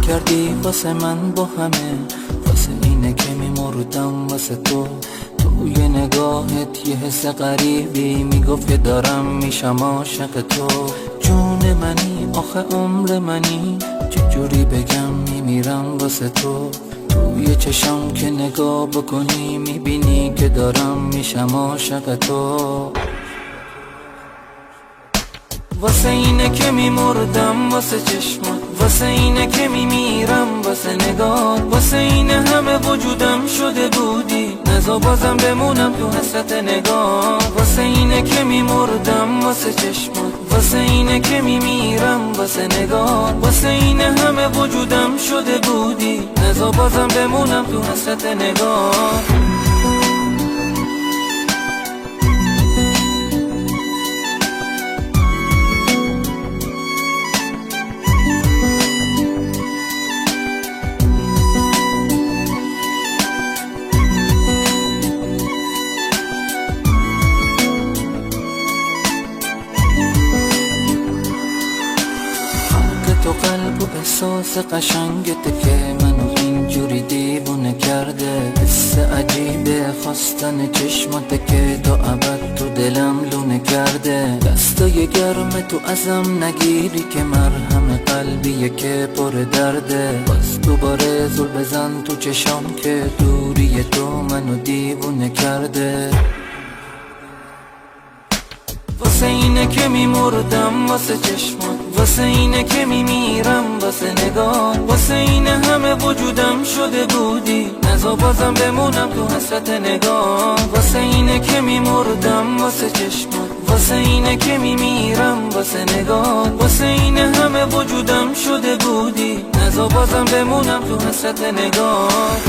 کردی واسه من با همه، واسه اینه که میمردم واسه تو. توی نگاهت یه حس غریبی میگفت که دارم میشم عاشق تو. جون منی آخه عمر منی، چجوری بگم میمیرم واسه تو. توی چشم که نگاه بکنی میبینی که دارم میشم عاشق تو. واسه اینه که میمردم واسه چشمات، واسه اینه که میمیرم واسه نگات، واسه اینه همه وجودم شده بودی، نزا بازم بمونم تو حسرت نگاه. واسه اینه که میمردم واسه چشمات، واسه اینه که میمیرم واسه نگات، واسه اینه همه وجودم شده بودی، نزا بازم بمونم تو حسرت نگاه. تو قلب و احساس قشنگته که منو اینجوری دیوونه کرده. حس عجیبه خواستن چشماته که تا ابد تو دلم لونه کرده. دستای گرم تو ازم نگیری که مرهم قلبیه که پر درده. باز دوباره زل بزن تو چشام که دوری تو منو دیوونه کرده. واسه اینه که میمردم واسه چشمات، واسه اینه که میمیرم واسه نگات، واسه اینه همه وجودم شده بودی، نزا بازم بمونم تو حسرت نگاه. واسه اینه که میمردم واسه چشمات، واسه اینه که میمیرم واسه نگات، واسه اینه همه وجودم شده بودی، نزا بازم بمونم تو حسرت نگاه.